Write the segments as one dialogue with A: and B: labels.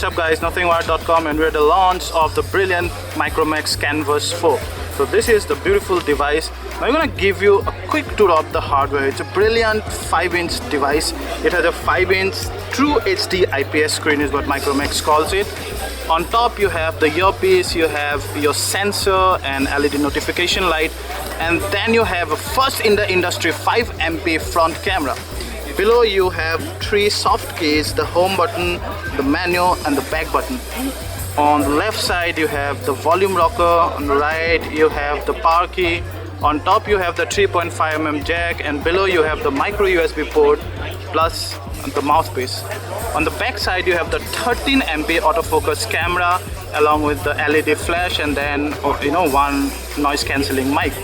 A: up guys, nothingwired.com, and we're at the launch of the brilliant Micromax Canvas 4. So this is the beautiful device. Now I'm going to give you a quick tour of the hardware. It's a brilliant 5-inch device. It has a 5-inch True HD IPS screen is what Micromax calls it. On top you have the earpiece, you have your sensor and LED notification light, and then you have a first in the industry 5 MP front camera. Below you have 3 soft keys, the home button, the menu and the back button. On the left side you have the volume rocker, on the right you have the power key, on top you have the 3.5mm jack, and below you have the micro USB port plus the mouthpiece. On the back side you have the 13 MP autofocus camera along with the LED flash, and then one noise cancelling mic.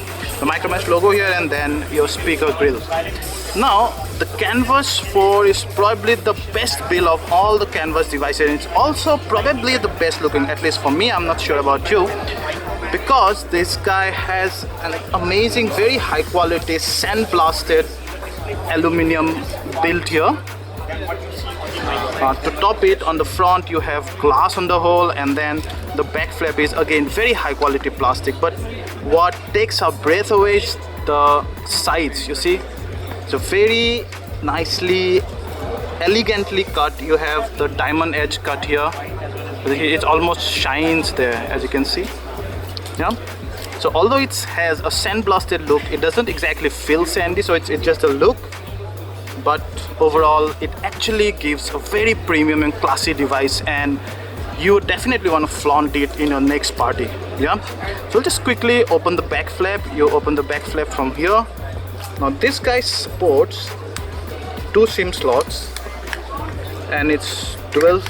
A: The Micromax logo here, and then your speaker grill. Now the Canvas 4 is probably the best build of all the Canvas devices. It's also probably the best looking, at least for me. I'm not sure about you, because this guy has an amazing, very high quality sandblasted aluminum built here. To top it, on the front you have glass on the whole, and then the back flap is again very high quality plastic. But what takes our breath away is the sides. You see, so very nicely, elegantly cut. You have the diamond edge cut here. It almost shines there, as you can see. Yeah. So although it has a sandblasted look, it doesn't exactly feel sandy, so it's just a look. But overall it actually gives a very premium and classy device, and you definitely want to flaunt it in your next party. Yeah. So we'll just quickly open the back flap. You open the back flap from here. Now this guy supports 2 SIM slots, and it's dual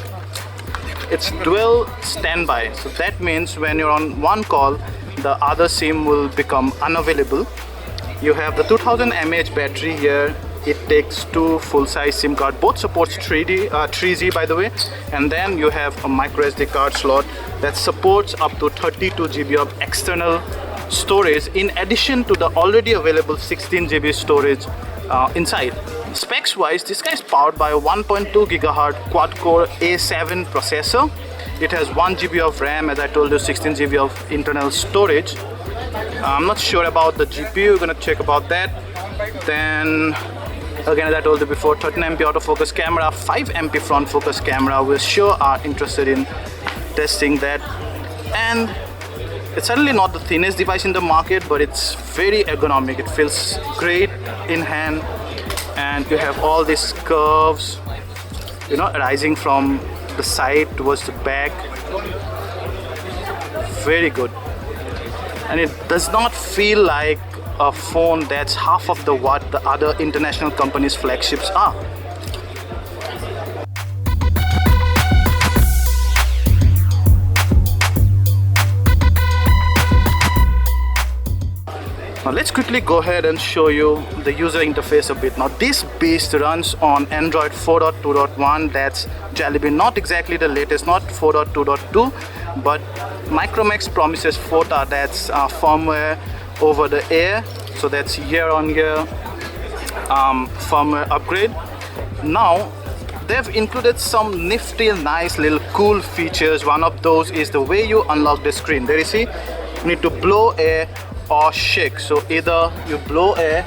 A: standby. So that means when you're on one call, the other SIM will become unavailable. You have the 2000 mAh battery here. It takes 2 full-size SIM card. Both supports 3G by the way. And then you have a micro SD card slot that supports up to 32 GB of external storage, in addition to the already available 16 GB storage inside. Specs wise, this guy is powered by a 1.2 GHz quad-core A7 processor. It has 1 GB of RAM, as I told you, 16 GB of internal storage. I'm not sure about the GPU, we're gonna check about that. Then again, as I told you before, 13 MP autofocus camera, 5 MP front focus camera. We sure are interested in testing that. And it's certainly not the thinnest device in the market, but it's very ergonomic. It feels great in hand, and you have all these curves, rising from the side towards the back. Very good. And it does not feel like a phone that's half of what the other international companies' flagships are. Now let's quickly go ahead and show you the user interface a bit. Now this beast runs on Android 4.2.1. That's Jollibee, not exactly the latest, not 4.2.2, but Micromax promises FOTA, that's firmware over the air. So that's year-on-year firmware upgrade. Now they've included some nifty, nice little cool features. One of those is the way you unlock the screen. There you see, you need to blow air or shake. So either you blow air,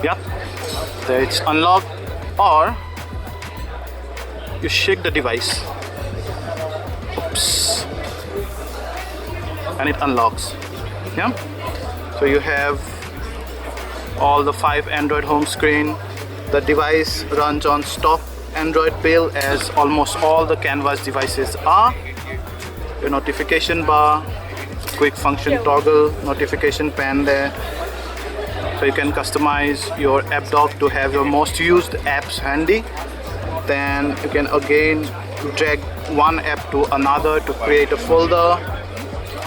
A: yeah, there it's unlocked, or you shake the device, oops, and it unlocks. Yeah. So you have all the 5 Android home screen. The device runs on stock Android build, as almost all the Canvas devices are. Your notification bar, quick function toggle, notification pan there. So you can customize your app dock to have your most used apps handy. Then you can again drag one app to another to create a folder.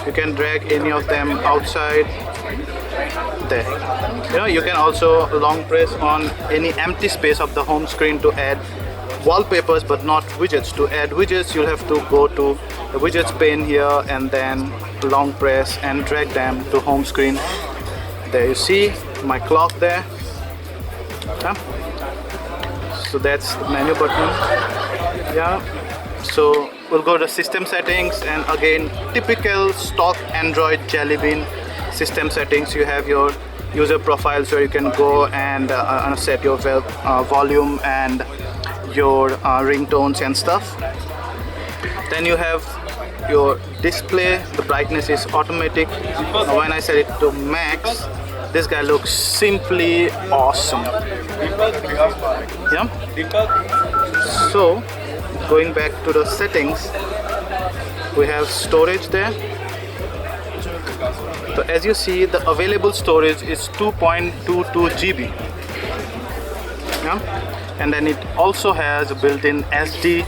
A: You can drag any of them outside there. You can also long press on any empty space of the home screen to add wallpapers, but not widgets. To add widgets, you'll have to go to the widgets pane here and then long press and drag them to home screen. There you see my clock there. So that's the menu button. Yeah. So we'll go to system settings, and again typical stock Android Jelly Bean system settings. You have your user profiles where you can go and set your volume and your ringtones and stuff. Then you have your display. The brightness is automatic. Now when I set it to max, this guy looks simply awesome. Yeah. So going back to the settings, we have storage there. So as you see, the available storage is 2.22 GB. Yeah? And then it also has a built-in SD,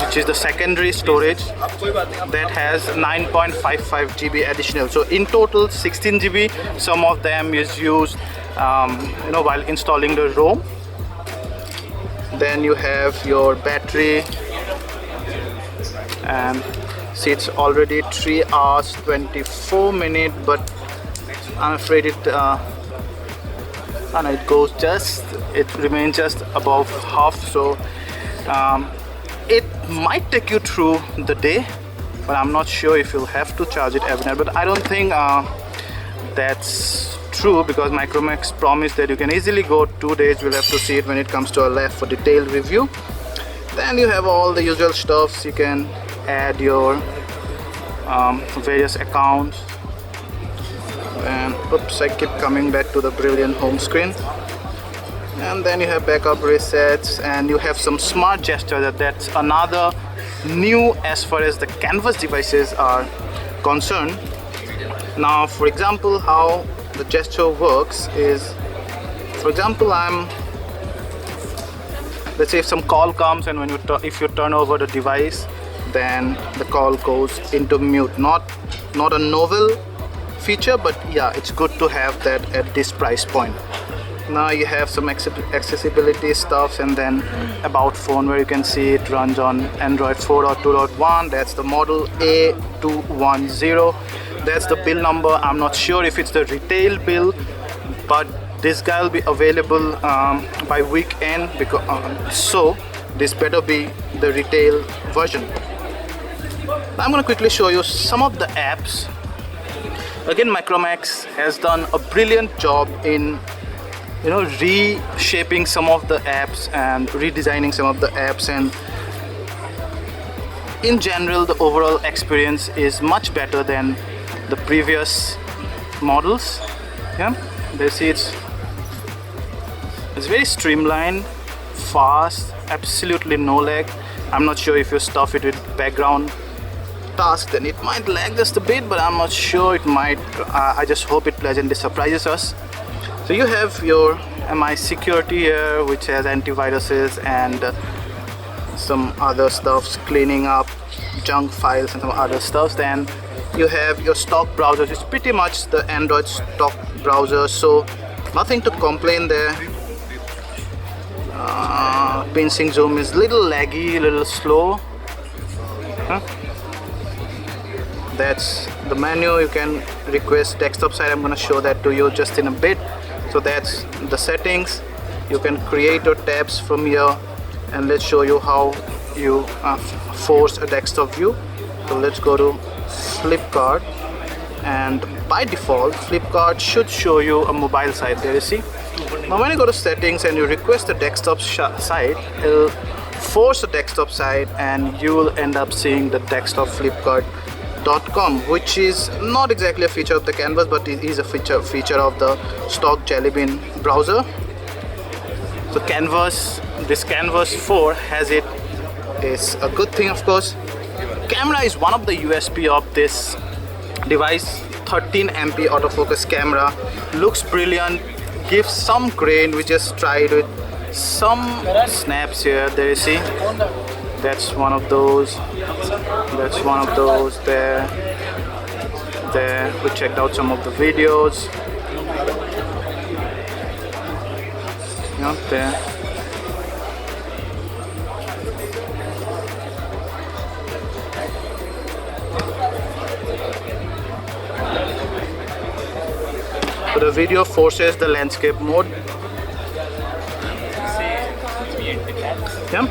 A: which is the secondary storage, that has 9.55 GB additional. So in total 16 GB. Some of them is used while installing the ROM. Then you have your battery, and see, it's already 3 hours 24 minutes, but I'm afraid it remains just above half. So it might take you through the day, but I'm not sure if you'll have to charge it every night. But I don't think that's true, because Micromax promised that you can easily go 2 days. We'll have to see it when it comes to our lab for detailed review. Then you have all the usual stuffs. You can add your various accounts, and oops, I keep coming back to the brilliant home screen. And then you have backup resets, and you have some smart gesture. That's another new as far as the Canvas devices are concerned. Now, for example, how the gesture works is, for example, let's say if some call comes, and when if you turn over the device, then the call goes into mute. Not a novel feature, but yeah, it's good to have that at this price point. Now you have some accessibility stuff, and then about phone, where you can see it runs on Android 4.2.1. That's the model A210. That's the bill number. I'm not sure if it's the retail bill, but this guy will be available by weekend, because so this better be the retail version. I'm going to quickly show you some of the apps. Again, Micromax has done a brilliant job in reshaping some of the apps and redesigning some of the apps, and in general the overall experience is much better than the previous models. Yeah, you see it's very streamlined, fast, absolutely no lag. I'm not sure if you stuff it with background task, then it might lag just a bit, but I'm not sure. It might. I just hope it pleasantly surprises us. So you have your MI security here, which has antiviruses and some other stuffs, cleaning up junk files and some other stuff. Then you have your stock browsers. It's pretty much the Android stock browser, so nothing to complain there. Pinching zoom is little laggy, little slow. That's the menu. You can request desktop side. I'm going to show that to you just in a bit. So that's the settings. You can create your tabs from here, and let's show you how you force a desktop view. So let's go to Flipkart, and by default Flipkart should show you a mobile site there, you see. Now when you go to settings and you request a desktop site, it'll force a desktop site, and you will end up seeing the desktop Flipkart.com, which is not exactly a feature of the Canvas, but it is a feature of the stock Jelly Bean browser. So this Canvas 4 has it. It's a good thing, of course. Camera is one of the USP of this device. 13 MP autofocus camera, looks brilliant, gives some grain. We just tried with some snaps here. There you see, that's one of those, that's one of those. There we checked out some of the videos. There. So the video forces the landscape mode. Yeah.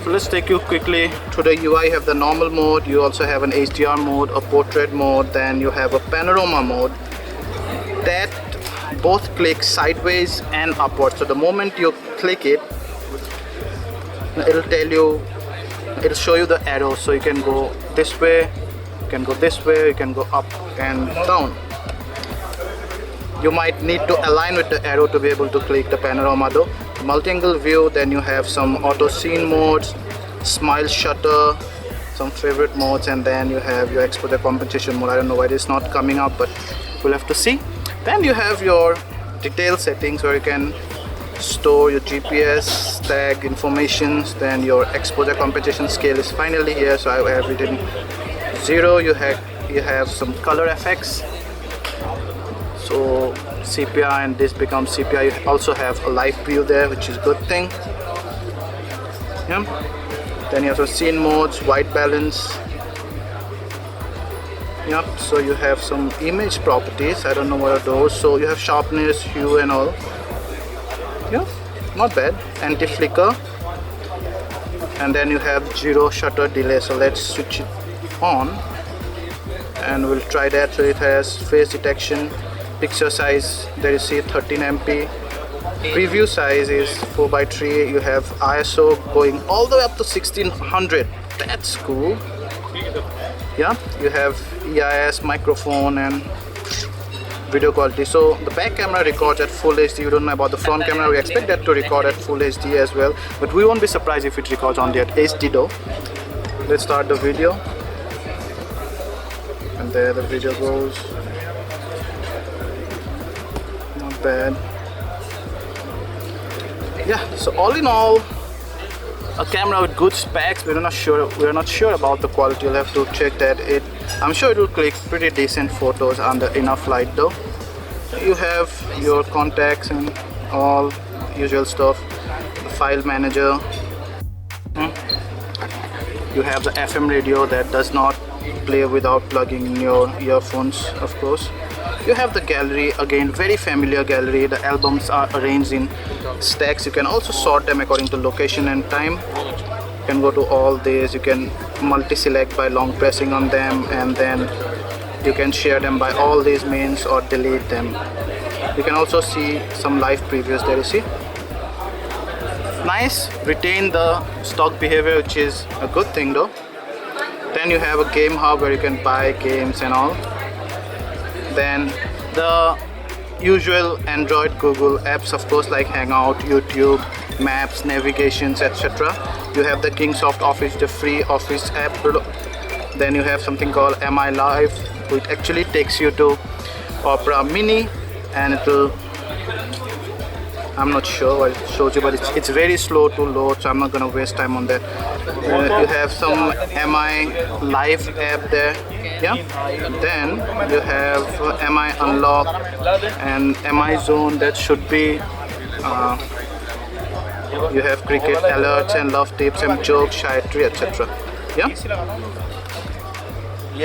A: So let's take you quickly through the UI. You have the normal mode, you also have an HDR mode, a portrait mode, then you have a panorama mode that both click sideways and upwards. So the moment you click it, it'll show you the arrow, so you can go this way, you can go this way, you can go up and down. You might need to align with the arrow to be able to click the panorama though. Multi-angle view, then you have some auto scene modes, smile shutter, some favorite modes, and then you have your exposure compensation mode. I don't know why it's not coming up, but we'll have to see. Then you have your detail settings where you can store your GPS tag informations. Then your exposure compensation scale is finally here, so I have it in 0. You have some color effects, so sepia, and this becomes sepia. You also have a live view there, which is a good thing. Yeah. Then you have some scene modes, white balance. Yep, so you have some image properties. I don't know what are those. So you have sharpness, hue and all. Yeah, not bad. Anti-flicker. And then you have 0 shutter delay. So let's switch it on and we'll try that. So it has face detection, picture size, there you see 13 MP. Preview size is 4:3. You have ISO going all the way up to 1600. That's cool. Yeah, you have EIS, microphone and video quality. So the back camera records at full HD. You don't know about the front camera. We expect that to record at full HD as well, but we won't be surprised if it records only at HD though. Let's start the video, and there the video goes. Not bad. Yeah, so all in all, a camera with good specs. We're not sure about the quality. You'll have to check that. I'm sure it will click pretty decent photos under enough light though. You have your contacts and all usual stuff. The file manager. You have the FM radio that does not play without plugging in your earphones, of course. You have the gallery, again very familiar gallery. The albums are arranged in stacks. You can also sort them according to location and time. You can go to all these. You can multi-select by long pressing on them, and then you can share them by all these means or delete them. You can also see some live previews there, you see. Nice, retain the stock behavior, which is a good thing though. Then you have a game hub where you can buy games and all. Then the usual Android Google apps, of course, like Hangout, YouTube, Maps, navigations, etc. You have the Kingsoft Office, the free Office app. Then you have something called MI Live, which actually takes you to Opera Mini, and it will, I'm not sure what it shows you, but it's very slow to load, so I'm not gonna waste time on that. You have some MI Live app there. Yeah. Then you have MI Unlock and MI Zone. That should be. You have cricket alerts and love tips and jokes, Shiatry, etc. Yeah.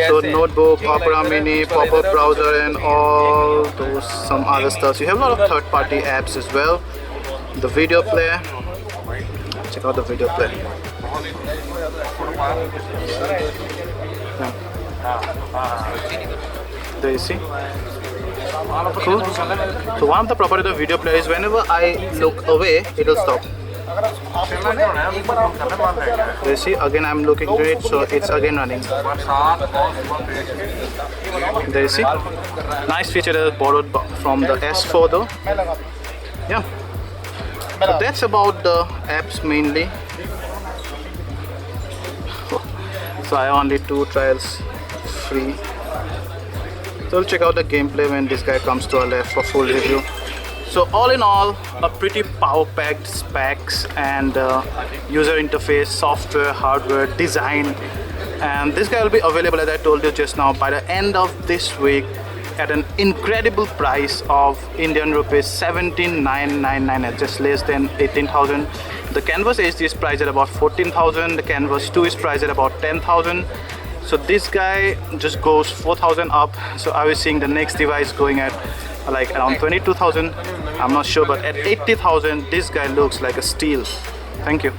A: So notebook, Opera Mini, pop-up browser, and all those some other stuff. You have a lot of third-party apps as well. The video player. Check out the video player. Yeah. There you see. Cool. So one of the properties of the video player is whenever I look away, it will stop. You see, again I'm looking to it, so it's again running. There you see. Nice feature that is borrowed from the S4 though. Yeah. So that's about the apps mainly. So I only 2 trials free. So we'll check out the gameplay when this guy comes to our left for full review. So all in all, a pretty power-packed specs and user interface, software, hardware, design. And this guy will be available, as I told you just now, by the end of this week at an incredible price of Indian rupees 17,999, just less than 18,000. The Canvas HD is priced at about 14,000. The Canvas 2 is priced at about 10,000. So this guy just goes 4,000 up. So I was seeing the next device going at like around 22,000. I'm not sure, but at 80,000, this guy looks like a steal. Thank you.